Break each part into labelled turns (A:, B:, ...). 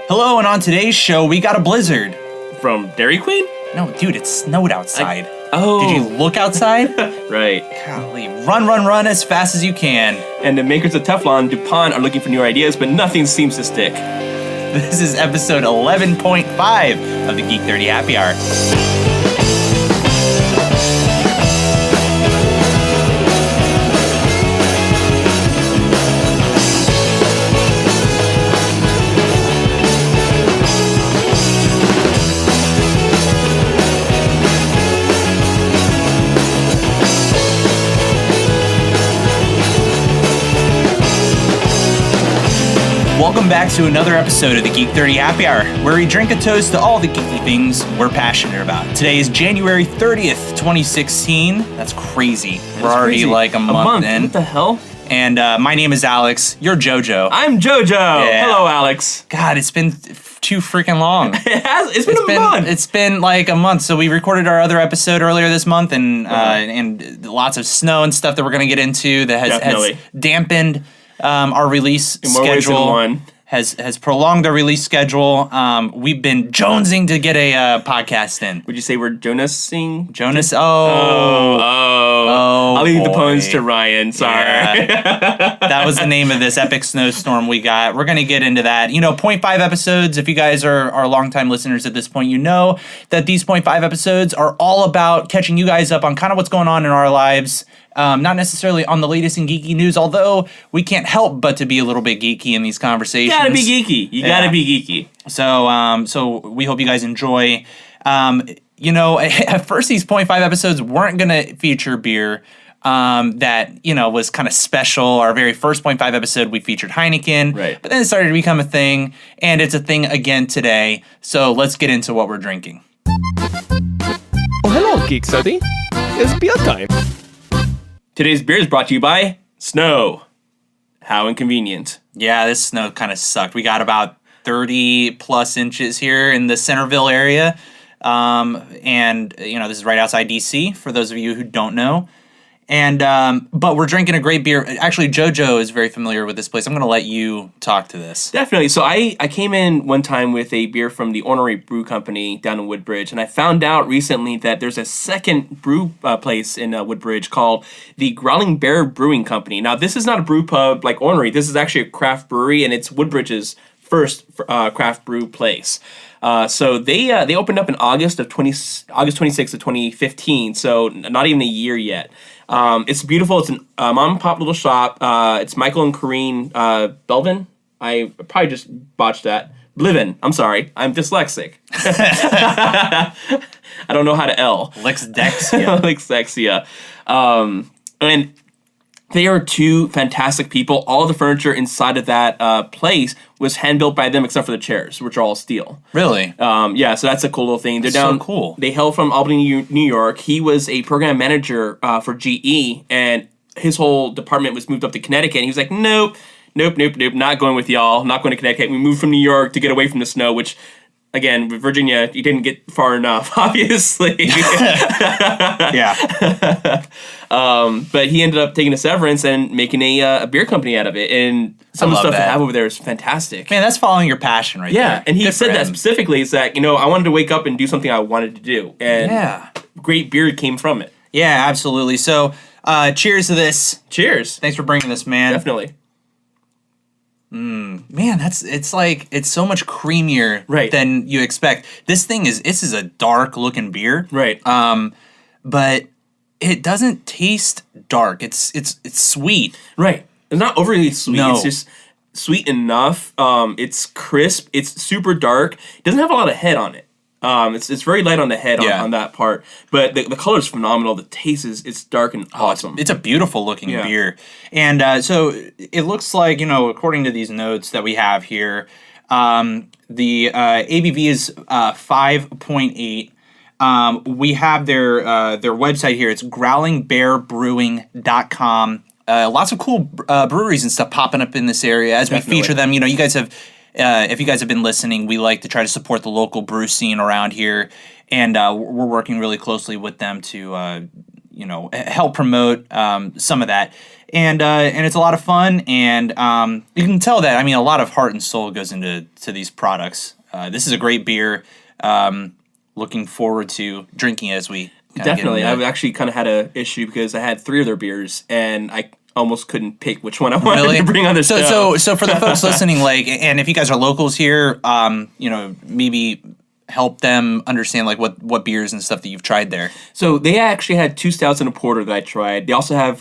A: Hello, and on today's show, we got a blizzard.
B: From Dairy Queen?
A: No, dude, it snowed outside.
B: Did
A: you look outside?
B: Right.
A: Golly, run as fast as you can.
B: And the makers of Teflon, DuPont, are looking for new ideas, but nothing seems to stick.
A: This is episode 11.5 of the Geek 30 Happy Hour. Welcome back to another episode of the Geek 30 Happy Hour, where we drink a toast to all the geeky things we're passionate about. Today is January 30th, 2016. That's crazy. We're already
B: crazy.
A: like a month in.
B: What the hell?
A: And my name is Alex. You're Jojo.
B: I'm Jojo.
A: Yeah.
B: Hello, Alex.
A: God, it's been too freaking long.
B: It has. It's been a month.
A: It's been like a month. So we recorded our other episode earlier this month, and lots of snow and stuff that we're going to get into that has dampened our release
B: in more
A: schedule.
B: Ways than one.
A: Has prolonged our release schedule. We've been jonesing to get a podcast in.
B: Would you say we're Jonasing?
A: Jonas?
B: I'll leave the
A: boy.
B: puns to Ryan. Sorry.
A: Yeah. That was the name of this epic snowstorm we got. We're going to get into that. 0.5 episodes, if you guys are longtime listeners at this point, you know that these 0.5 episodes are all about catching you guys up on kind of what's going on in our lives. Not necessarily on the latest in geeky news, although we can't help but to be a little bit geeky in these conversations.
B: You gotta be geeky. You gotta be geeky.
A: So we hope you guys enjoy. At first these 0.5 episodes weren't going to feature beer that, was kind of special. Our very first 0.5 episode, we featured Heineken.
B: Right.
A: But then it started to become a thing, and it's a thing again today. So let's get into what we're drinking.
C: Oh, hello, Geek 30. It's beer time.
B: Today's beer is brought to you by Snow. How inconvenient.
A: Yeah, this snow kind of sucked. We got about 30 plus inches here in the Centerville area. This is right outside DC, for those of you who don't know. But we're drinking a great beer. Actually, Jojo is very familiar with this place. I'm going to let you talk to this.
B: Definitely. So I came in one time with a beer from the Ornery Brew Company down in Woodbridge, and I found out recently that there's a second brew place in Woodbridge called the Growling Bear Brewing Company. Now, this is not a brew pub like Ornery. This is actually a craft brewery, and it's Woodbridge's first craft brew place. So they opened up in August 26th of 2015, so not even a year yet. It's beautiful. It's a mom and pop little shop. It's Michael and Corrine Belvin. I probably just botched that. Blivin. I'm sorry. I'm dyslexic. I don't know how to L.
A: Lexdexia.
B: Lexdexia. And they are two fantastic people. All of the furniture inside of that place was hand-built by them except for the chairs, which are all steel.
A: Really?
B: Yeah, so that's a cool little thing. They're down.
A: So cool.
B: They hail from Albany, New York. He was a program manager for GE, and his whole department was moved up to Connecticut. And he was like, nope, not going with y'all. Not going to Connecticut. We moved from New York to get away from the snow, which... Again, with Virginia, you didn't get far enough, obviously.
A: Yeah.
B: But he ended up taking a severance and making a beer company out of it. And some of the stuff they have over there is fantastic.
A: Man, that's following your passion right there.
B: Yeah, and he
A: Good
B: said
A: for
B: that
A: him.
B: specifically is that, I wanted to wake up and do something I wanted to do. And great beer came from it.
A: Yeah, absolutely. So, cheers to this.
B: Cheers.
A: Thanks for bringing this, man.
B: Definitely.
A: Man, it's so much creamier than you expect. This is a dark looking beer.
B: Right.
A: But it doesn't taste dark. It's sweet.
B: Right. It's not overly sweet.
A: No.
B: It's just sweet enough. It's crisp. It's super dark. It doesn't have a lot of head on it. It's very light on the head on that part, but the color is phenomenal. The taste it's dark and awesome.
A: It's a beautiful looking beer, and so it looks like according to these notes that we have here, the ABV is 5.8. We have their website here. It's growlingbearbrewing.com. Lots of cool breweries and stuff popping up in this area as we feature them. You guys have. If you guys have been listening, we like to try to support the local brew scene around here, and we're working really closely with them to, help promote some of that. and it's a lot of fun, and you can tell that, I mean, a lot of heart and soul goes into these products. This is a great beer. Looking forward to drinking it as we
B: Definitely. I've actually kind of had a issue because I had 3 of their beers, and I almost couldn't pick which one I wanted to bring on the show.
A: So for the folks listening, like, and if you guys are locals here, maybe help them understand like what beers and stuff that you've tried there.
B: So they actually had 2 stouts and a porter that I tried. They also have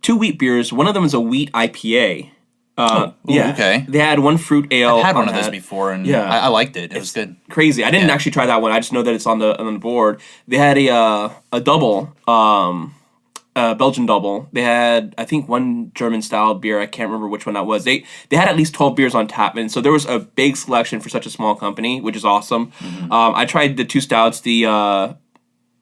B: 2 wheat beers. One of them is a wheat IPA.
A: Okay.
B: They had 1 fruit ale.
A: I've had one of those before, and I liked it. It was good.
B: Crazy. I didn't actually try that one. I just know that it's on the board. They had a double, Belgian double. They had, I think, 1 German style beer. I can't remember which one that was. They had at least 12 beers on tap, and so there was a big selection for such a small company, which is awesome. Mm-hmm. I tried the 2 stouts.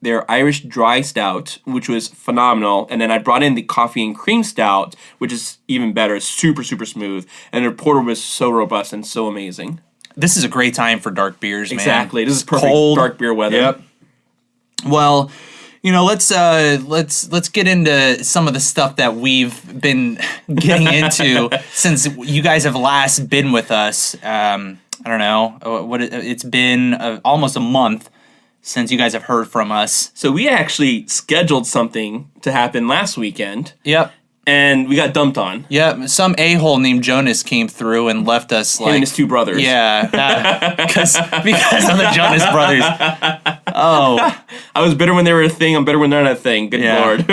B: Their Irish dry stout, which was phenomenal, and then I brought in the coffee and cream stout, which is even better. It's super, super smooth, and their porter was so robust and so amazing.
A: This is a great time for dark beers, man.
B: Exactly. This is perfect
A: cold
B: dark beer weather.
A: Yep. Well, let's get into some of the stuff that we've been getting into since you guys have last been with us. I don't know it's been almost a month since you guys have heard from us.
B: So we actually scheduled something to happen last weekend.
A: Yep.
B: And we got dumped on.
A: Yep. Some a-hole named Jonas came through and left us
B: Him and his 2 brothers.
A: Yeah. Because of the Jonas brothers. Oh.
B: I was bitter when they were a thing. I'm bitter when they're not a thing. Good Lord.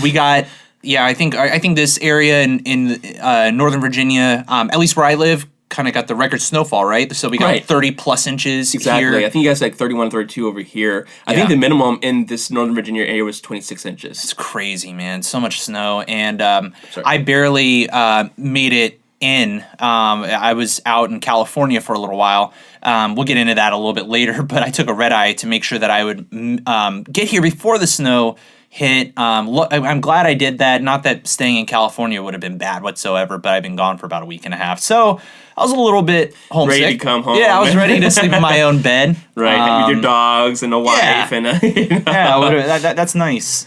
A: We got... Yeah, I think this area in Northern Virginia, at least where I live, kind of got the record snowfall, right? So we got 30 plus inches
B: exactly.
A: here.
B: I think you guys like 31, 32 over here. I think the minimum in this Northern Virginia area was 26 inches.
A: It's crazy, man. So much snow. And I barely made it in. I was out in California for a little while. We'll get into that a little bit later, but I took a red eye to make sure that I would get here before the snow hit. I'm glad I did that. Not that staying in California would have been bad whatsoever, but I've been gone for about a week and a half. So I was a little bit homesick.
B: Ready to come home.
A: Yeah, I was ready to sleep in my own bed.
B: Right, with your dogs and a wife.
A: Yeah,
B: and
A: that's nice.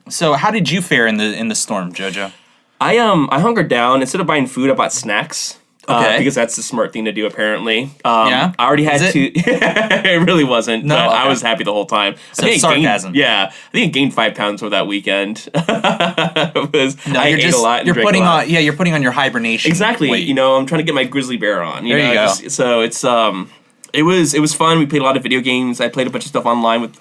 A: So how did you fare in the storm, Jojo?
B: I hunkered down. Instead of buying food, I bought snacks.
A: Okay.
B: Because that's the smart thing to do, apparently.
A: Yeah?
B: I already had to... It really wasn't.
A: No,
B: but
A: okay.
B: I was happy the whole time.
A: So sarcasm.
B: I think I gained 5 pounds over that weekend. I ate a lot and drank a lot.
A: You're putting on your hibernation.
B: Exactly.
A: weight.
B: I'm trying to get my grizzly bear on.
A: There you go.
B: So it's... It was fun. We played a lot of video games. I played a bunch of stuff online with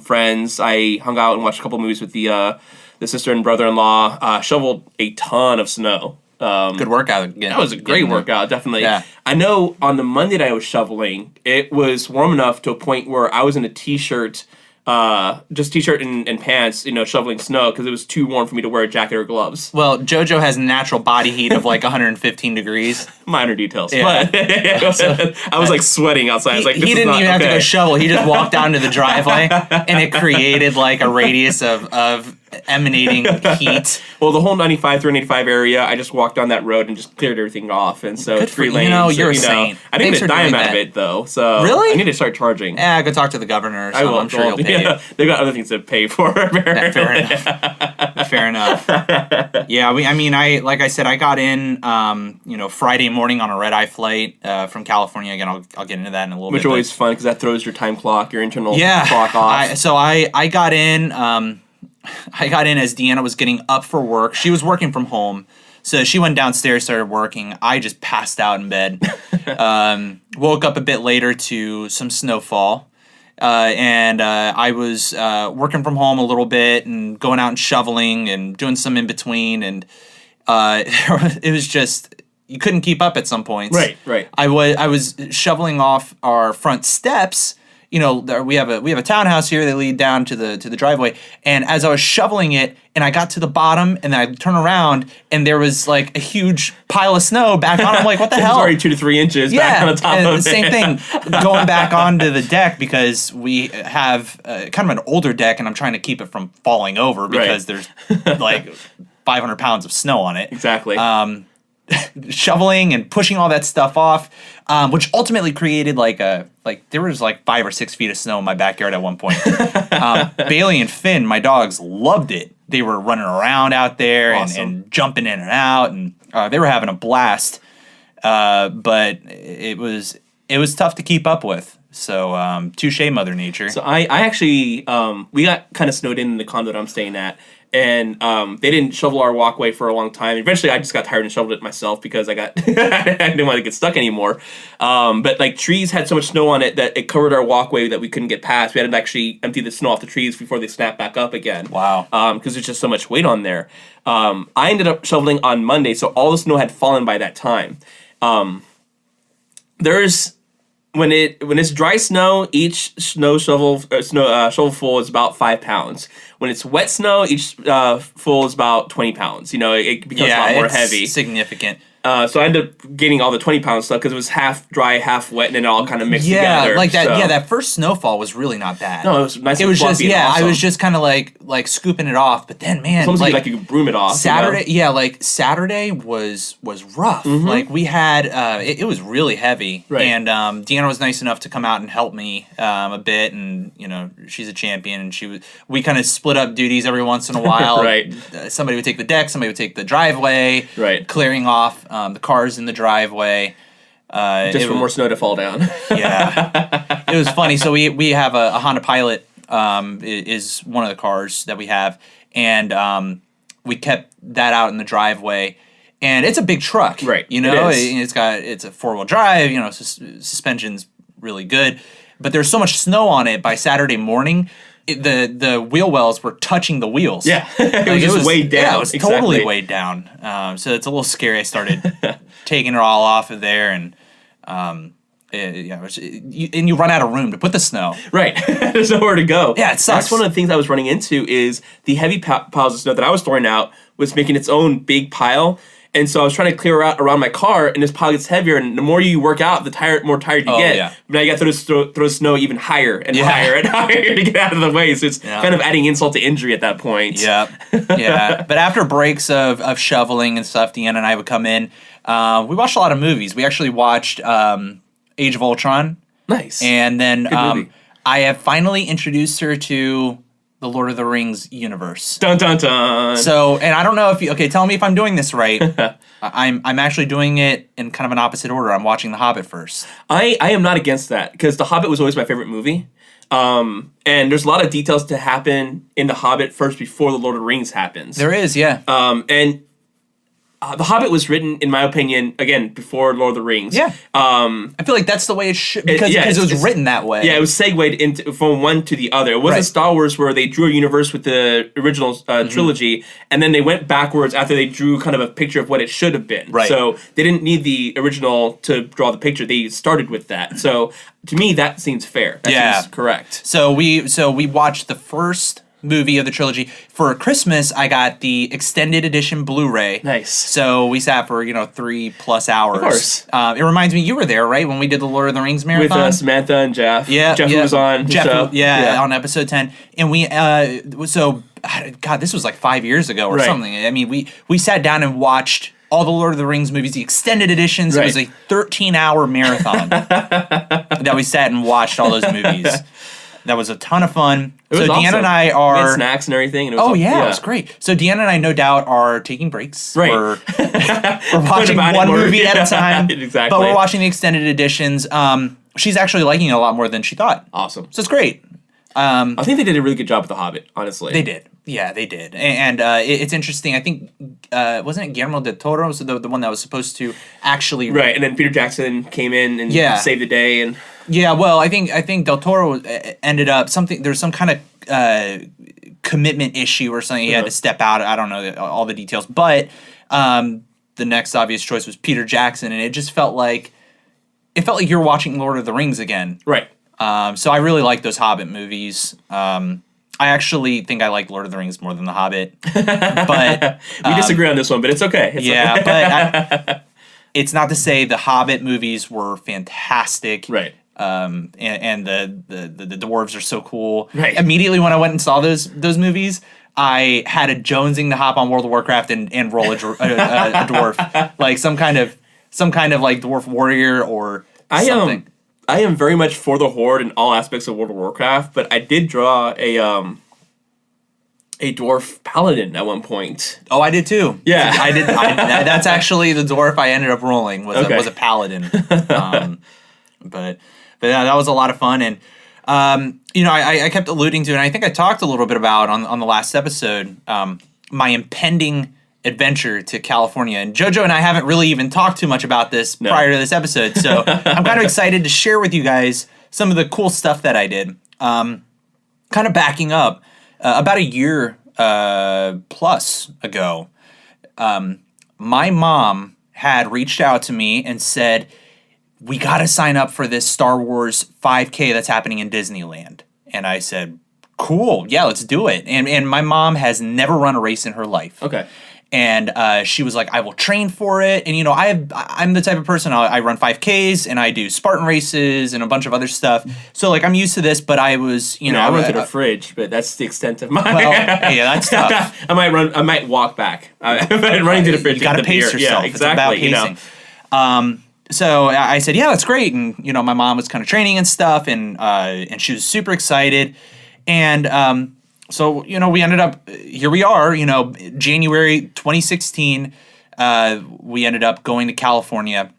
B: friends. I hung out and watched a couple movies with the sister and brother-in-law. Shoveled a ton of snow.
A: Good workout again.
B: That was a great workout, definitely.
A: Yeah.
B: I know on the Monday that I was shoveling, it was warm enough to a point where I was in a t-shirt, just t-shirt and pants, shoveling snow because it was too warm for me to wear a jacket or gloves.
A: Well, Jojo has natural body heat of like 115 degrees.
B: Minor details.
A: Yeah.
B: But I was like sweating outside. I was like,
A: he didn't even have to go shovel. He just walked down to the driveway and it created like a radius of emanating heat.
B: Well, the whole 95 through 95 area, I just walked down that road and just cleared everything off. And so
A: Good
B: 3
A: for,
B: lanes.
A: You're a saint.
B: I didn't
A: Thanks
B: get a
A: for
B: dime
A: doing
B: out of
A: that.
B: it, though. So
A: really?
B: I need to start charging.
A: Yeah, go talk to the governor or something.
B: I will.
A: I'm sure he'll pay you.
B: They got other things to pay for.
A: Yeah, fair enough. Fair enough. Yeah, like I said, I got in, Friday morning on a red eye flight from California. Again, I'll get into that in a little bit.
B: Which is always fun because that throws your time clock, your internal clock off.
A: I got in. I got in as Deanna was getting up for work. She was working from home, so she went downstairs, started working. I just passed out in bed. Woke up a bit later to some snowfall. And I was working from home a little bit and going out and shoveling and doing some in between. And it was just, you couldn't keep up at some points.
B: Right.
A: I was shoveling off our front steps. We have a townhouse here. They lead down to the driveway. And as I was shoveling it, and I got to the bottom, and then I turn around, and there was like a huge pile of snow back on. I'm like, what the hell?
B: It's already 2 to 3 inches back on the top of it.
A: Same thing. Going back onto the deck because we have kind of an older deck, and I'm trying to keep it from falling over because there's like 500 pounds of snow on it.
B: Exactly.
A: Shoveling and pushing all that stuff off, which ultimately created there was like 5 or 6 feet of snow in my backyard at one point. Bailey and Finn, my dogs, loved it. They were running around out there and jumping in and out, and they were having a blast. But it was tough to keep up with. So touche, Mother Nature.
B: So I actually we got kind of snowed in the condo that I'm staying at, and they didn't shovel our walkway for a long time. Eventually, I just got tired and shoveled it myself because I didn't want to get stuck anymore. But like trees had so much snow on it that it covered our walkway that we couldn't get past. We had to actually empty the snow off the trees before they snapped back up again.
A: Wow.
B: Because there's just so much weight on there. I ended up shoveling on Monday, so all the snow had fallen by that time. When it's dry snow, each shovelful is about 5 pounds. When it's wet snow, each full is about 20 pounds. You know, it becomes a lot more heavy.
A: Significant.
B: So I ended up getting all the 20-pound stuff because it was half dry, half wet, and then it all kind of mixed together.
A: Yeah, like that.
B: So.
A: Yeah, that first snowfall was really not bad.
B: No, it was nice.
A: It was just
B: awesome.
A: I was just kind of like scooping it off. But then, man,
B: it's almost like you could broom it off.
A: Saturday, like Saturday was rough.
B: Mm-hmm.
A: Like we had it was really heavy,
B: right.
A: And Deanna was nice enough to come out and help me a bit, and you know she's a champion, and we kind of split up duties every once in a while.
B: Right.
A: Somebody would take the deck, somebody would take the driveway.
B: Right.
A: Clearing off the cars in the driveway.
B: Just for more snow to fall down.
A: Yeah. It was funny. So we have a Honda Pilot is one of the cars that we have. And we kept that out in the driveway. And it's a big truck.
B: Right.
A: You know, it's a 4-wheel drive. You know, suspension's really good. But there's so much snow on it by Saturday morning. The wheel wells were touching the wheels.
B: Yeah, it was weighed down.
A: Yeah, it was totally weighed down. So it's a little scary. I started taking it all off of there, and you run out of room to put the snow.
B: Right, there's nowhere to go.
A: Yeah, it sucks.
B: That's one of the things I was running into is the heavy piles of snow that I was throwing out was making its own big pile. And so I was trying to clear out around my car, and this pile gets heavier. And the more you work out, the more tired you get. Yeah. But now you got to throw snow even higher and higher and higher to get out of the way. So it's kind of adding insult to injury at that point.
A: Yeah, yeah. But after breaks of shoveling and stuff, Deanna and I would come in. We watched a lot of movies. We actually watched Age of Ultron.
B: Nice.
A: And then
B: movie.
A: I have finally introduced her to the Lord of the Rings universe.
B: Dun dun dun.
A: So, and I don't know if tell me if I'm doing this right. I'm actually doing it in kind of an opposite order. I'm watching The Hobbit first.
B: I am not against that because The Hobbit was always my favorite movie. And there's a lot of details to happen in The Hobbit first before The Lord of the Rings happens.
A: There is, yeah.
B: And The Hobbit was written, in my opinion, again, before Lord of the Rings.
A: Yeah. I feel like that's the way it should, because it was written that way.
B: Yeah, it was segued from one to the other. It wasn't Star Wars where they drew a universe with the original trilogy, and then they went backwards after they drew kind of a picture of what it should have been.
A: Right.
B: So they didn't need the original to draw the picture. They started with that. So to me, that seems fair. That seems correct.
A: So we watched the first movie of the trilogy. For Christmas, I got the extended edition Blu-ray.
B: Nice.
A: So we sat for 3+ hours.
B: Of course.
A: It reminds me, you were there, right, when we did the Lord of the Rings marathon
B: with Samantha and Jeff.
A: Yeah,
B: Jeff was on.
A: Jeff, on episode 10, and we God, this was like 5 years ago or something. I mean, we sat down and watched all the Lord of the Rings movies, the extended editions. It was a 13-hour marathon that we sat and watched all those movies. That was a ton of fun. So
B: awesome.
A: Deanna and I
B: we
A: are
B: had snacks and everything. And it was
A: it was great. So Deanna and I, no doubt, are taking breaks.
B: Right.
A: We're watching one movie at a time.
B: Exactly.
A: But we're watching the extended editions. She's actually liking it a lot more than she thought.
B: Awesome.
A: So it's great.
B: I think they did a really good job with The Hobbit, honestly.
A: They did. Yeah, they did. And it's interesting. I think, wasn't it Guillermo del Toro was the one that was supposed to actually...
B: Right, and then Peter Jackson came in and saved the day. And
A: yeah, well, I think del Toro ended up... There's some kind of commitment issue or something. He had to step out. I don't know all the details. But the next obvious choice was Peter Jackson, and it just felt like... It felt like you're watching Lord of the Rings again.
B: Right.
A: So I really like those Hobbit movies. I actually think I like Lord of the Rings more than The Hobbit. But
B: we disagree on this one, but it's okay.
A: But it's not to say the Hobbit movies were fantastic.
B: Right.
A: And the dwarves are so cool.
B: Right.
A: Immediately when I went and saw those movies, I had a jonesing to hop on World of Warcraft and roll a dwarf, like some kind of like dwarf warrior or something.
B: I am very much for the Horde in all aspects of World of Warcraft, but I did draw a a dwarf paladin at one point.
A: Oh, I did too.
B: Yeah.
A: I did. That's actually the dwarf I ended up rolling was a paladin. But yeah, that was a lot of fun, and I kept alluding to, and I think I talked a little bit about on the last episode, my impending adventure to California. And Jojo and I haven't really even talked too much about this prior to this episode, so I'm kind of excited to share with you guys some of the cool stuff that I did. Kind of backing up, about a year plus ago, my mom had reached out to me and said, we got to sign up for this Star Wars 5K that's happening in Disneyland. And I said, cool, yeah, let's do it. And my mom has never run a race in her life.
B: Okay.
A: And she was like, I will train for it. And, I'm the type of person, I run 5Ks and I do Spartan races and a bunch of other stuff. So, I'm used to this, but I was,
B: I run to the fridge, but that's the extent of my...
A: Well, yeah, that's tough.
B: I might walk back. I'm running to the fridge.
A: You got to pace yourself.
B: Yeah, exactly.
A: It's about pacing. So I said, yeah, that's great. And, my mom was kind of training and stuff, and she was super excited. And so, we ended up, here we are, January 2016, we ended up going to California.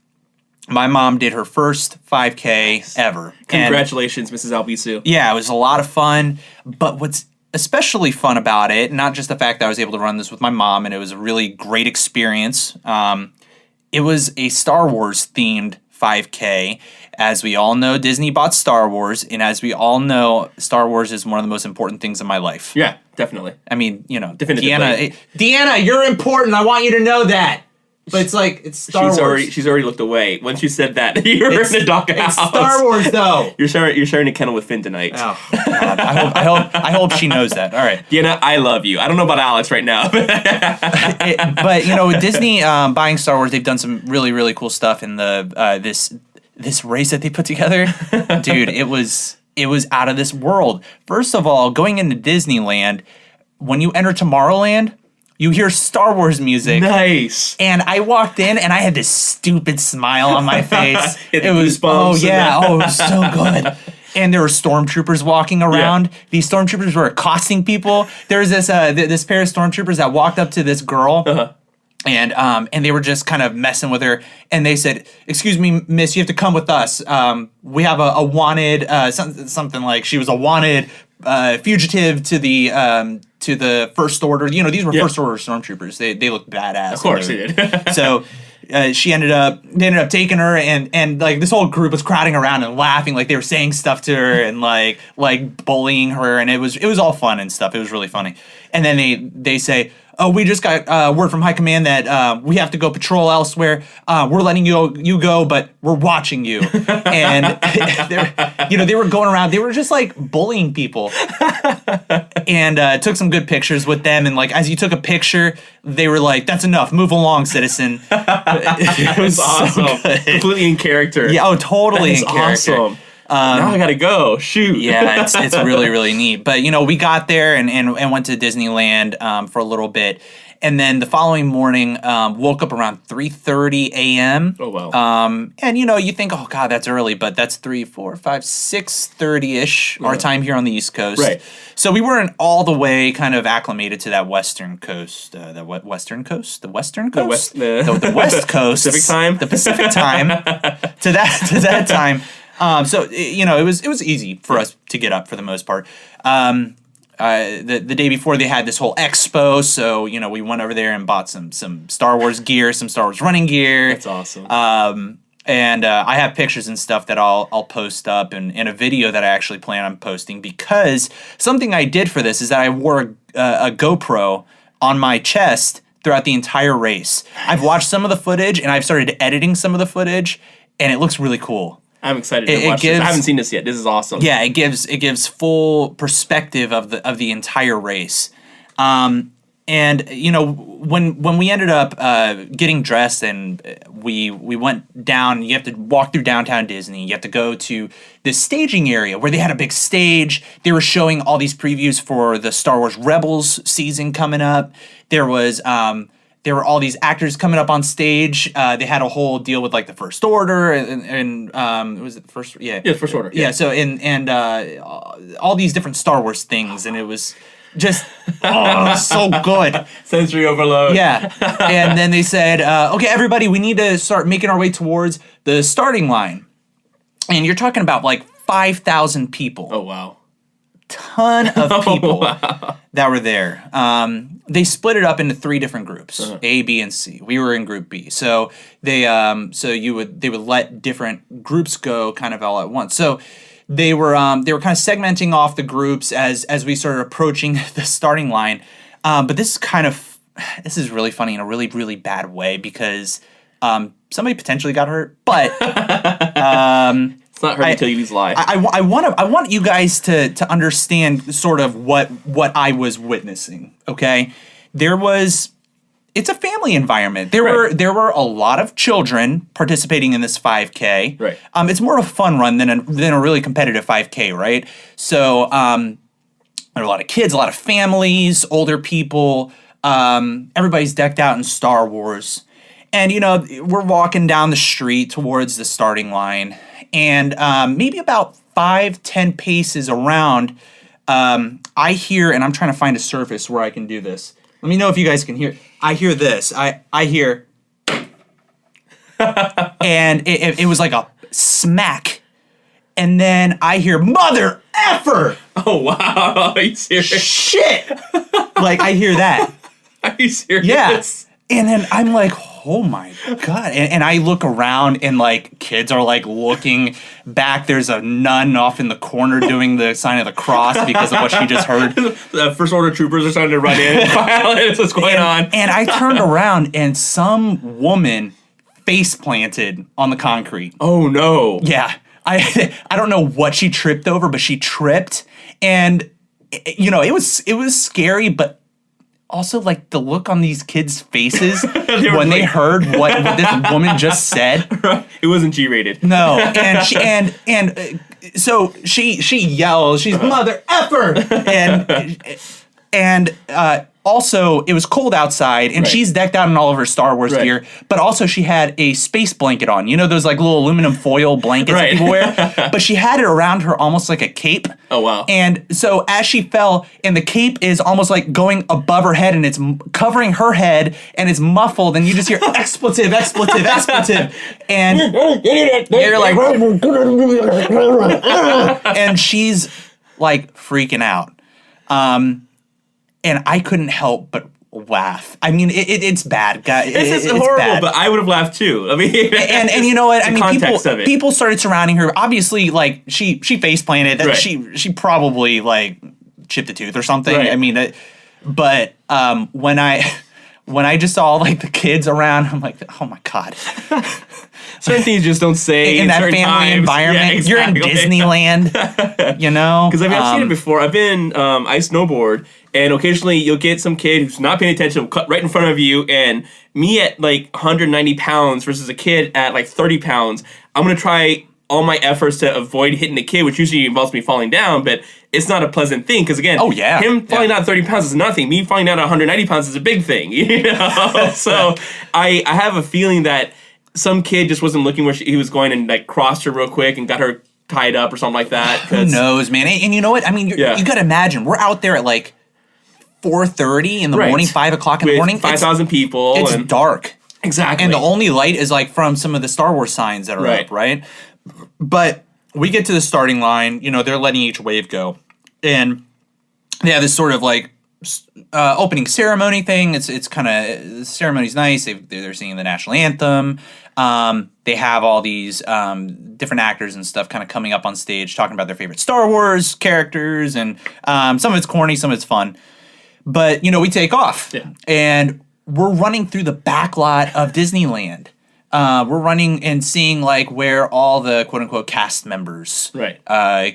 A: My mom did her first 5K ever.
B: Congratulations, Mrs. Albisu.
A: Yeah, it was a lot of fun. But what's especially fun about it, not just the fact that I was able to run this with my mom, and it was a really great experience, it was a Star Wars themed 5K. As we all know, Disney bought Star Wars, and as we all know, Star Wars is one of the most important things in my life.
B: Yeah, definitely.
A: I mean,
B: Definitively.
A: Deanna, you're important. I want you to know that. But it's Star Wars.
B: She's already looked away. Once you said that, you were in the doghouse.
A: It's Star Wars, though.
B: You're sharing a kennel with Finn tonight.
A: Oh, God. I hope she knows that. All right.
B: Deanna, I love you. I don't know about Alex right now.
A: But with Disney buying Star Wars, they've done some really, really cool stuff in the this race that they put together. Dude, it was out of this world. First of all, going into Disneyland, when you enter Tomorrowland, you hear Star Wars music.
B: Nice.
A: And I walked in and I had this stupid smile on my face. It was, it was so good. And there were stormtroopers walking around. Yeah. These stormtroopers were accosting people. There was this this pair of stormtroopers that walked up to this girl.
B: Uh-huh.
A: And they were just kind of messing with her. And they said, "Excuse me, miss, you have to come with us. We have a wanted, something like she was a wanted fugitive to the First Order. These were First Order stormtroopers. They looked badass.
B: Of course they did.
A: So they ended up taking her, and like this whole group was crowding around and laughing, like they were saying stuff to her and like bullying her, and it was all fun and stuff. It was really funny. And then they say, "Oh, we just got word from High Command that we have to go patrol elsewhere. We're letting you go, but we're watching you." And they were going around. They were just like bullying people, and took some good pictures with them. And like as you took a picture, they were like, "That's enough. Move along, citizen." It was
B: awesome.
A: So
B: completely in character.
A: Yeah. Oh, totally in character.
B: Awesome. Now I gotta go. Shoot.
A: Yeah, it's really, really neat. But we got there and went to Disneyland for a little bit, and then the following morning woke up around 3:30 a.m.
B: Oh wow.
A: And you think, oh God, that's early, but that's 3, 4, 5, 6:30ish our time here on the East Coast.
B: Right.
A: So we weren't all the way kind of acclimated to that Western Coast, the Western Coast, the West Coast,
B: Pacific time,
A: the Pacific time to that time. So it was easy for us to get up for the most part. The day before they had this whole expo, so we went over there and bought some Star Wars gear, some Star Wars running gear.
B: That's awesome.
A: And I have pictures and stuff that I'll post up and a video that I actually plan on posting, because something I did for this is that I wore a GoPro on my chest throughout the entire race. I've watched some of the footage and I've started editing some of the footage, and it looks really cool.
B: I'm excited to watch this. I haven't seen this yet. This is awesome.
A: Yeah, it gives full perspective of the entire race. And when we ended up getting dressed and we went down, you have to walk through downtown Disney. You have to go to this staging area where they had a big stage. They were showing all these previews for the Star Wars Rebels season coming up. There were all these actors coming up on stage. They had a whole deal with like the First Order and was it the First? Yeah,
B: First Order.
A: Yeah. So and all these different Star Wars things, and it was Just, so good.
B: Sensory overload.
A: Yeah. And then they said, okay, everybody, we need to start making our way towards the starting line. And you're talking about like 5,000 people.
B: Oh, wow.
A: Ton of people that were there. They split it up into 3 different groups, A, B, and C. We were in group B. So they would let different groups go kind of all at once. So they were kind of segmenting off the groups as we started approaching the starting line. But this is really funny in a really, really bad way because somebody potentially got hurt, but
B: it's not hurt until you use live.
A: I want you guys to understand sort of what I was witnessing. Okay, it's a family environment. There were a lot of children participating in this 5K.
B: Right.
A: It's more of a fun run than a really competitive 5K, right? So there are a lot of kids, a lot of families, older people. Everybody's decked out in Star Wars. And, we're walking down the street towards the starting line. And maybe about 5-10 paces around, I hear, and I'm trying to find a surface where I can do this. Let me know if you guys can hear. I hear this. I hear. And it was like a smack. And then I hear, mother effer!
B: Oh, wow. Are you serious?
A: Shit! Like, I hear that.
B: Are you serious?
A: Yeah. And then I'm like, oh my God. And I look around and like kids are like looking back. There's a nun off in the corner doing the sign of the cross because of what she just heard.
B: The first order troopers are starting to run in. That's what's going on.
A: And I turned around and some woman face planted on the concrete.
B: Oh no.
A: Yeah. I don't know what she tripped over, but she tripped. And it was scary, but also, like, the look on these kids' faces when they heard what this woman just said.
B: Right. It wasn't G-rated.
A: No, so she yells, she's mother effer, and also it was cold outside, and she's decked out in all of her Star Wars gear, but also she had a space blanket on. You know those like little aluminum foil blankets that people wear? But she had it around her almost like a cape.
B: Oh, wow.
A: And so as she fell, and the cape is almost like going above her head, and it's covering her head, and it's muffled, and you just hear expletive, expletive, expletive, and you're like, and she's like freaking out. And I couldn't help but laugh. I mean, it's bad, guys.
B: This is horrible, bad. But I would have laughed too. I mean,
A: and you know what? I mean, people started surrounding her. Obviously, like she face planted. That she probably like chipped a tooth or something. Right. I mean, but when I just saw like the kids around, I'm like, oh my God.
B: Certain things you just don't say
A: in that family
B: times.
A: environment. Yeah, exactly. You're in Disneyland, you know?
B: Because I've seen it before. I snowboard, and occasionally you'll get some kid who's not paying attention, cut right in front of you, and me at like 190 pounds versus a kid at like 30 pounds, I'm going to try all my efforts to avoid hitting the kid, which usually involves me falling down, but it's not a pleasant thing, because again, him falling down at 30 pounds is nothing. Me falling down at 190 pounds is a big thing, you know? So I have a feeling that some kid just wasn't looking where he was going and like crossed her real quick and got her tied up or something like that.
A: Who knows, man? And you know what? I mean, you got to imagine, we're out there at like 4:30 in the morning, 5 o'clock in the morning.
B: 5,000 people.
A: It's dark.
B: Exactly.
A: And the only light is like from some of the Star Wars signs that are up, right? But we get to the starting line, they're letting each wave go. And they have this sort of like opening ceremony thing. It's kind of, the ceremony's nice. They're singing the national anthem. They have all these different actors and stuff kind of coming up on stage talking about their favorite Star Wars characters, and some of it's corny, some of it's fun. But, we take off, and we're running through the back lot of Disneyland. We're running and seeing like where all the quote unquote cast members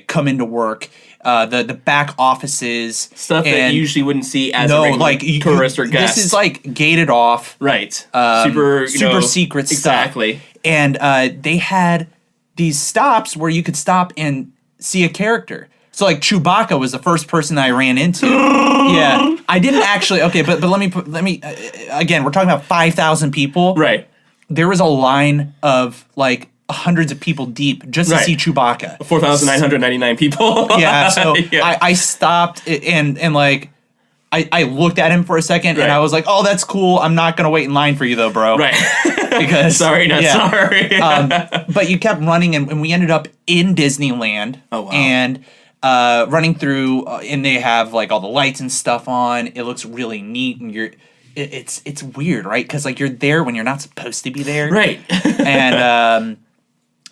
A: come into work. The back offices,
B: stuff that you usually wouldn't see as a regular tourist or guest.
A: This is like gated off, super secret stuff.
B: Exactly.
A: And they had these stops where you could stop and see a character. So like Chewbacca was the first person that I ran into. Yeah, I didn't actually. Okay, but let me again. We're talking about 5,000 people.
B: Right.
A: There was a line of like hundreds of people deep just to see Chewbacca.
B: 4,999 people.
A: Yeah, so I stopped and like I looked at him for a second
B: Right.
A: and I was like, oh, that's cool. I'm not going to wait in line for you though, bro.
B: Right.
A: Because
B: sorry, not
A: yeah.
B: sorry.
A: But you kept running and we ended up in Disneyland.
B: Oh, wow.
A: And running through and they have like all the lights and stuff on. It looks really neat and it's weird, right? Because like you're there when you're not supposed to be there.
B: Right.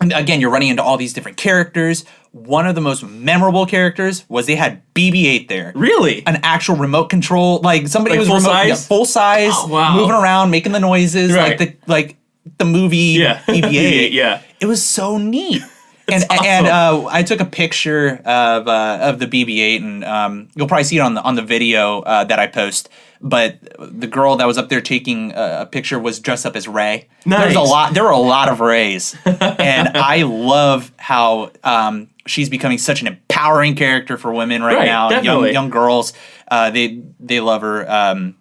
A: And again, you're running into all these different characters. One of the most memorable characters was they had BB-8 there.
B: Really?
A: An actual remote control, like somebody
B: Like
A: was
B: full
A: remote,
B: size?
A: yeah, full size,
B: Oh, wow.
A: moving around, making the noises,
B: Right.
A: like the movie BB-8.
B: Yeah.
A: It was so neat. And
B: awesome.
A: and I took a picture of the BB-8, and you'll probably see it on the video that I post. But the girl that was up there taking a picture was dressed up as Rey.
B: Nice.
A: There were a lot of Reys, and I love how she's becoming such an empowering character for women right now.
B: Definitely.
A: Young girls, they love her, and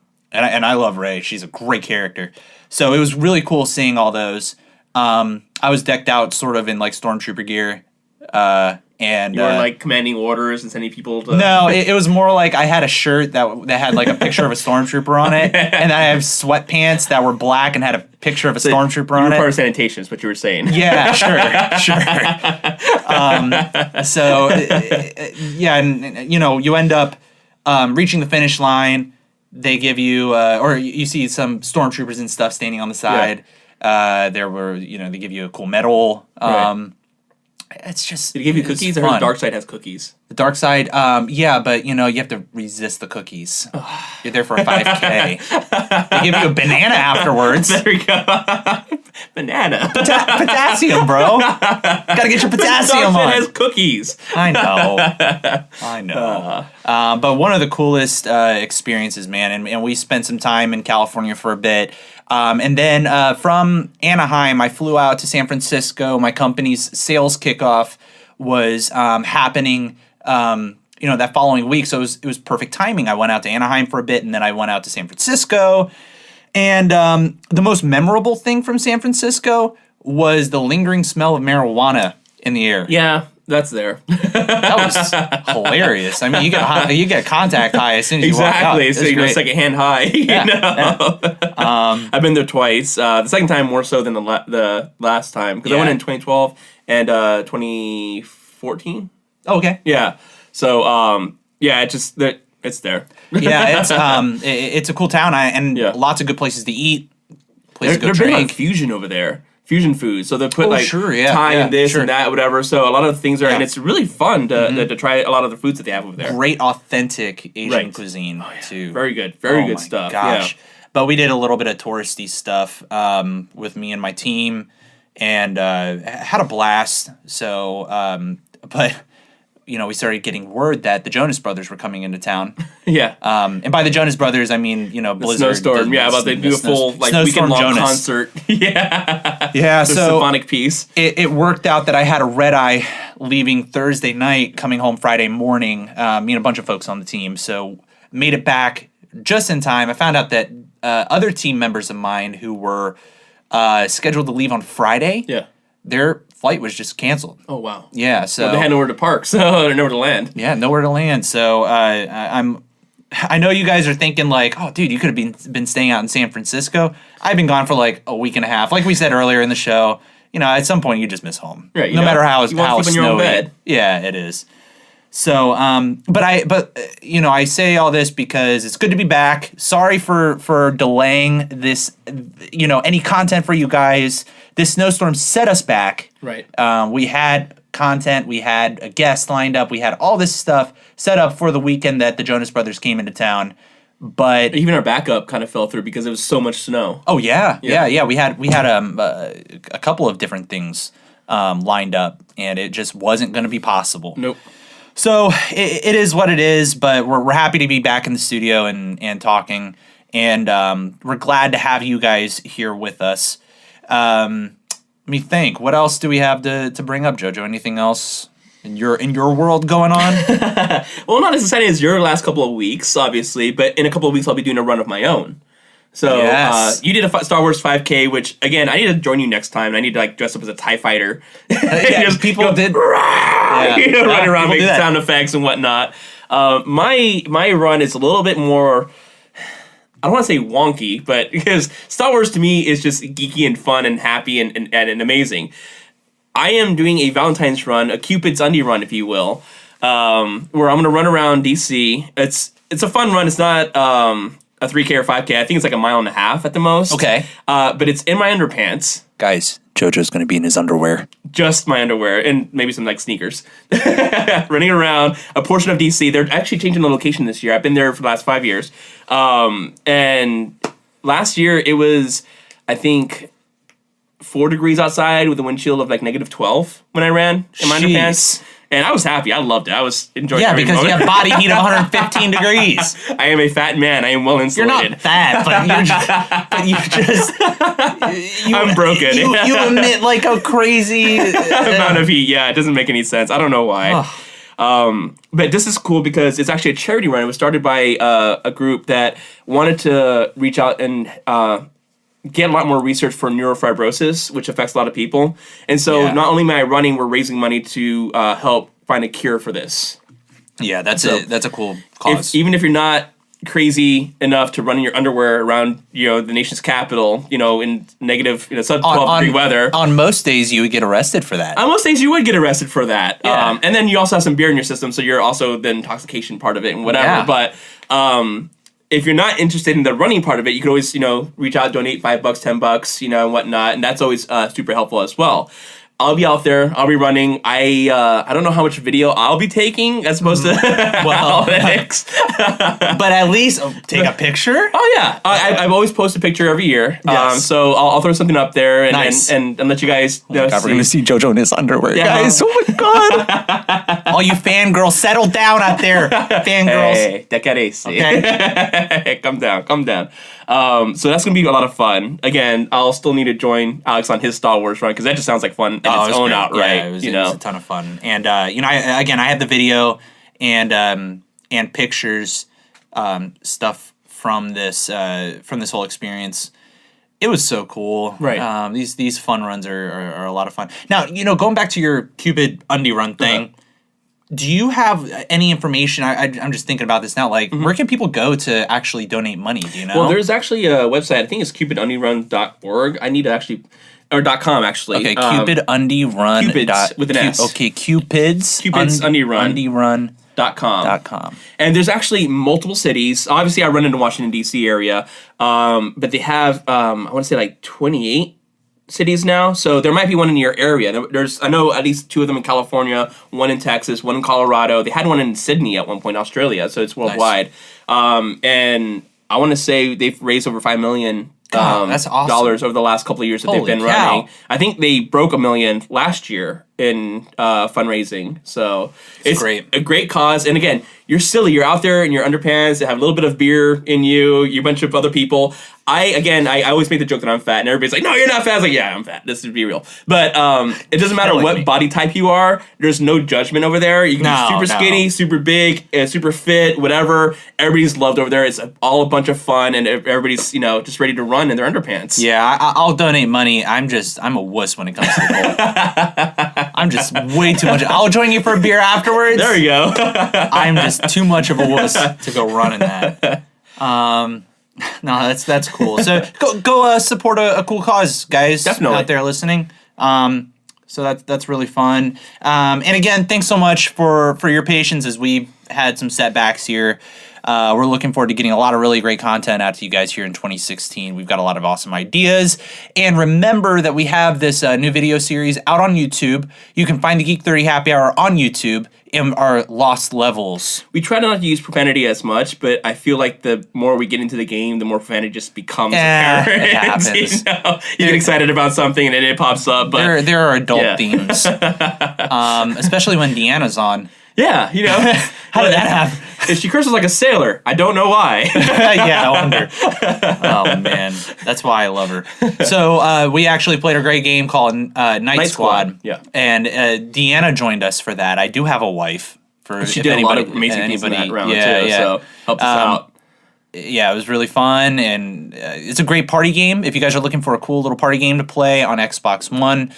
A: I love Rey. She's a great character. So it was really cool seeing all those. I was decked out sort of in like stormtrooper gear, and
B: You were like commanding orders and sending people to.
A: no, it was more like I had a shirt that had like a picture of a stormtrooper on it, and I have sweatpants that were black and had a picture of a stormtrooper
B: You
A: on
B: were
A: it.
B: part of sanitation, is what you were saying.
A: Yeah, sure. So, yeah, and you end up reaching the finish line. They give you, or you see some stormtroopers and stuff standing on the side. There were, they give you a cool medal.
B: Right.
A: It's just.
B: Did he give you
A: it's
B: cookies? I heard
A: fun.
B: the dark side has cookies.
A: The dark side, yeah, but you have to resist the cookies. You're there for a 5K. They give you a banana afterwards.
B: There we go. Banana.
A: Potassium, bro. Gotta get your potassium
B: Dark side
A: on.
B: has cookies.
A: I know. But one of the coolest experiences, man, and we spent some time in California for a bit. And then from Anaheim, I flew out to San Francisco. My company's sales kickoff was happening, that following week. So it was perfect timing. I went out to Anaheim for a bit, and then I went out to San Francisco. And the most memorable thing from San Francisco was the lingering smell of marijuana in the air.
B: Yeah, that's there.
A: That was hilarious. I mean, you get contact high as soon as you walk out.
B: Exactly. So
A: It's great.
B: secondhand high. I've been there twice. The second time more so than the last time because I went in 2012 and 2014.
A: Oh, okay.
B: Yeah. So it's there.
A: Yeah, it's a cool town, and
B: Yeah.
A: lots of good places to eat, places to
B: There's
A: go
B: been like
A: drink.
B: fusion over there. Fusion foods. So they put
A: Sure, yeah,
B: Thai and this
A: sure.
B: and that, whatever. So a lot of things are, and
A: Yeah.
B: it's really fun to try a lot of the foods that they have over there.
A: Great authentic Asian
B: Right.
A: cuisine too.
B: Very good. Very
A: Oh
B: good
A: my
B: stuff.
A: Gosh. But we did a little bit of touristy stuff with me and my team, and had a blast. So, but we started getting word that the Jonas Brothers were coming into town.
B: Yeah.
A: And by the Jonas Brothers, I mean Blizzard.
B: Snowstorm. About they do a full
A: Snowstorm
B: weekend long
A: Jonas.
B: concert. Yeah.
A: Yeah,
B: The
A: so
B: symphonic piece.
A: it worked out that I had a red eye leaving Thursday night, coming home Friday morning. Me and a bunch of folks on the team, so made it back just in time. I found out that other team members of mine who were scheduled to leave on Friday,
B: Yeah.
A: their flight was just canceled.
B: Oh wow.
A: Yeah, so
B: They had nowhere to park, so they're nowhere to land.
A: yeah, nowhere to land. So I know you guys are thinking like, oh, dude, you could have been staying out in San Francisco. I've been gone for like a week and a half. Like we said earlier in the show, at some point you just miss home.
B: Right,
A: no matter how
B: you want to sleep in your own
A: snowy.
B: bed.
A: Yeah, it is. So, but I say all this because it's good to be back. Sorry for delaying this, any content for you guys. This snowstorm set us back.
B: Right.
A: We had content, we had a guest lined up, we had all this stuff set up for the weekend that the Jonas Brothers came into town. But
B: Even our backup kind of fell through because there was so much snow.
A: oh yeah. We had a couple of different things lined up, and it just wasn't going to be possible.
B: Nope.
A: So it is what it is, but we're happy to be back in the studio and talking, and we're glad to have you guys here with us. Let me think. What else do we have to bring up, Jojo? Anything else in your world going on?
B: Well, not as exciting as your last couple of weeks, obviously, but in a couple of weeks I'll be doing a run of my own. So
A: Yes.
B: you did a Star Wars 5K, which again I need to join you next time. And I need to dress up as a TIE fighter.
A: Yeah,
B: Just
A: people
B: go,
A: did.
B: run around,
A: people
B: make
A: do that.
B: sound effects and whatnot. My run is a little bit more. I don't want to say wonky, but because Star Wars to me is just geeky and fun and happy and amazing. I am doing a Valentine's run, a Cupid's Undie run, if you will, where I'm going to run around DC. It's a fun run. It's not a 3K or 5K. I think it's like a mile and a half at the most.
A: Okay.
B: But it's in my underpants.
A: Guys, Jojo's going to be in his underwear.
B: Just my underwear and maybe some like sneakers. Running around a portion of DC. They're actually changing the location this year. I've been there for the last 5 years. And last year it was, I think, 4 degrees outside with a wind chill of like -12 when I ran in my underpants. And I was happy. I loved it. I was enjoying it.
A: Yeah, because you have body heat of 115 degrees.
B: I am a fat man. I am well insulated.
A: You're not fat, but
B: I'm broken.
A: You emit like a crazy
B: amount of heat. Yeah, it doesn't make any sense. I don't know why. But this is cool because it's actually a charity run. It was started by a group that wanted to reach out and get a lot more research for neurofibrosis, which affects a lot of people. And so not only am I running, we're raising money to help find a cure for this.
A: Yeah, that's a cool cause.
B: Even if you're not crazy enough to run in your underwear around, the nation's capital, in negative, sub 12 degree weather.
A: On most days, you would get arrested for that.
B: On most days, you would get arrested for that.
A: Yeah.
B: And then you also have some beer in your system, so you're also the intoxication part of it and whatever.
A: Yeah.
B: But if you're not interested in the running part of it, you can always, reach out, donate $5, $10, and whatnot, and that's always super helpful as well. I'll be out there. I'll be running. I don't know how much video I'll be taking as opposed to analytics.
A: But at least take a picture.
B: Oh yeah, I've always posted a picture every year.
A: Yes.
B: So I'll throw something up there and
A: Nice.
B: and let you guys.
A: God, we're gonna see Jojo in his underwear,
B: Yeah.
A: guys. Oh my god! All you fangirls, settle down out there, fangirls.
B: Hey, take it easy.
A: Okay.
B: Calm down. So that's gonna be a lot of fun. Again, I'll still need to join Alex on his Star Wars run because that just sounds like fun in
A: Oh, it
B: its
A: was
B: own
A: great.
B: outright.
A: Yeah, it was a ton of fun. And I have the video and pictures, stuff from this whole experience. It was so cool.
B: Right.
A: These fun runs are a lot of fun. Now, going back to your Cupid Undie run thing. Do you have any information? I'm just thinking about this now. Like, where can people go to actually donate money? Do you know?
B: Well, there's actually a website. I think it's cupidundierun.org. I need to actually, or .com actually.
A: Okay, Cupid Undie Run.
B: Cupids with an S.
A: Okay, Cupids
B: Undie Run.
A: Undie Run.
B: .com. And there's actually multiple cities. Obviously, I run into Washington, D.C. area, but they have, I want to say like 28 cities now. So there might be one in your area. I know at least 2 of them in California, 1 in Texas, 1 in Colorado. They had one in Sydney at one point, Australia. So it's worldwide.
A: Nice.
B: And I want to say they've raised over $5 million.
A: That's awesome.
B: Dollars over the last couple of years that they've been running. I think they broke $1 million last year in fundraising. So it's
A: great.
B: A great cause. And again, you're silly. You're out there in your underpants. They have a little bit of beer in you. You're a bunch of other people. I always make the joke that I'm fat, and everybody's like, "No, you're not fat." I was like, "Yeah, I'm fat. This is be real." But it doesn't matter what body type you are. There's no judgment over there. You can be super skinny, super big, super fit, whatever. Everybody's loved over there. It's all a bunch of fun, and everybody's just ready to run in their underpants.
A: Yeah, I'll donate money. I'm a wuss when it comes to the cold. I'm just way too much. I'll join you for a beer afterwards.
B: There you go.
A: I'm just too much of a wuss to go run in that. No, that's cool. So go support a cool cause, guys.
B: Definitely.
A: Out there listening. So that's really fun. And again, thanks so much for your patience as we had some setbacks here. We're looking forward to getting a lot of really great content out to you guys here in 2016. We've got a lot of awesome ideas. And remember that we have this new video series out on YouTube. You can find the Geek 30 Happy Hour on YouTube in our Lost Levels.
B: We try not to use profanity as much, but I feel like the more we get into the game, the more profanity just becomes apparent.
A: It happens.
B: You get excited about something and then it pops up. But
A: there are adult themes, especially when Deanna's on.
B: Yeah,
A: How did that happen?
B: If she curses like a sailor, I don't know why.
A: Yeah, I wonder. Oh, man. That's why I love her. So we actually played a great game called Night Squad.
B: Yeah.
A: And Deanna joined us for that. I do have a wife.
B: She did a lot of amazing things in that round, too. So helped us out.
A: Yeah, it was really fun. And it's a great party game. If you guys are looking for a cool little party game to play on Xbox One,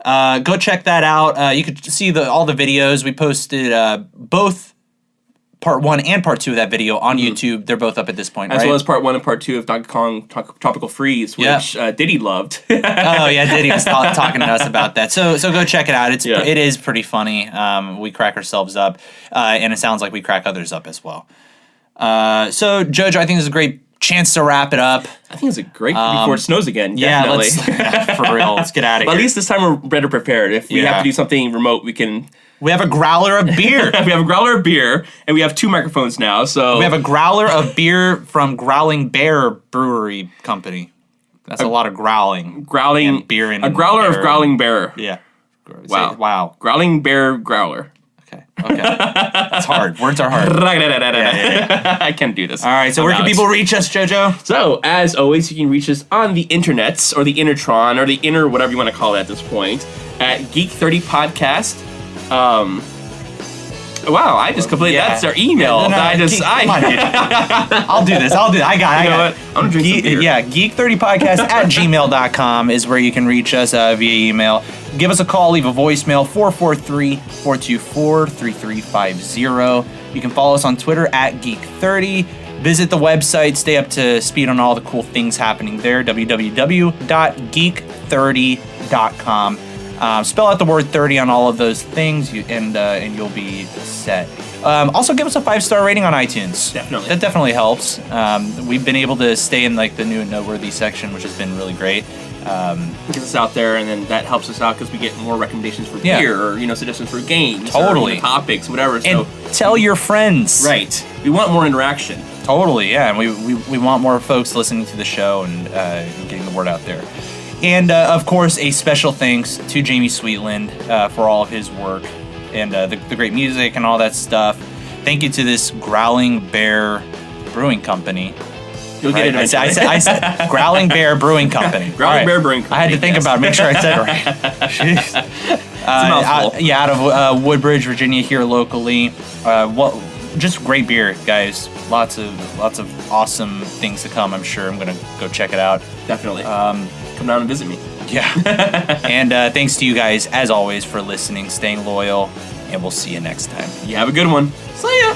A: go check that out. You could see all the videos. We posted both part 1 and part 2 of that video on YouTube. They're both up at this point,
B: As
A: right?
B: well as part 1 and part 2 of Donkey Kong Tropical Freeze, which Diddy loved.
A: Oh yeah, Diddy was talking to us about that. So go check it out. It is pretty funny. We crack ourselves up, and it sounds like we crack others up as well. So Jojo, I think this is a great chance to wrap it up.
B: I think it's a great before it snows again.
A: Yeah,
B: definitely.
A: for real. Let's get out of
B: But
A: here.
B: at least this time we're better prepared. If we have to do something remote, we can.
A: We have a growler of beer.
B: We have a growler of beer, and we have 2 microphones now. So
A: We have a growler of beer from Growling Bear Brewery Company. That's a lot of growling.
B: growling
A: beer and
B: a growler of
A: bear.
B: growling bear.
A: Yeah.
B: Wow.
A: Wow.
B: Growling bear growler.
A: Okay. It's hard. Words are hard.
B: I can't do this.
A: All right. So where can people reach us, Jojo?
B: So, as always, you can reach us on the internets, or the Intertron, or the inner, whatever you want to call it at this point, at Geek30 Podcast. Wow, I just completed that's our email.
A: Come on, dude. I'll do this. I got it.
B: I'm gonna drink some beer.
A: Yeah, geek30podcast at gmail.com is where you can reach us via email. Give us a call, leave a voicemail, 443-424-3350. You can follow us on Twitter at Geek30. Visit the website, stay up to speed on all the cool things happening there, www.geek30.com. Spell out the word 30 on all of those things, and you'll be set. Also, give us a 5-star rating on iTunes.
B: Definitely.
A: That definitely helps. We've been able to stay in like the new and noteworthy section, which has been really great.
B: Gets us out there, and then that helps us out because we get more recommendations for beer, or suggestions for games,
A: Totally.
B: or topics, whatever.
A: And tell your friends.
B: Right, we want more interaction.
A: Totally, yeah. And we want more folks listening to the show and getting the word out there. And, of course, a special thanks to Jamie Sweetland for all of his work and the great music and all that stuff. Thank you to this Growling Bear Brewing Company.
B: You'll get it eventually.
A: I said Growling Bear Brewing Company.
B: Growling Bear Brewing Company.
A: I had to think about it, make sure I said it right. Jeez.
B: It's a mouthful.
A: Out of Woodbridge, Virginia, here locally. Just great beer, guys. Lots of awesome things to come, I'm sure. I'm going to go check it out.
B: Definitely. Come down and visit me.
A: Yeah. And thanks to you guys, as always, for listening, staying loyal, and we'll see you next time.
B: You have a good one. See ya.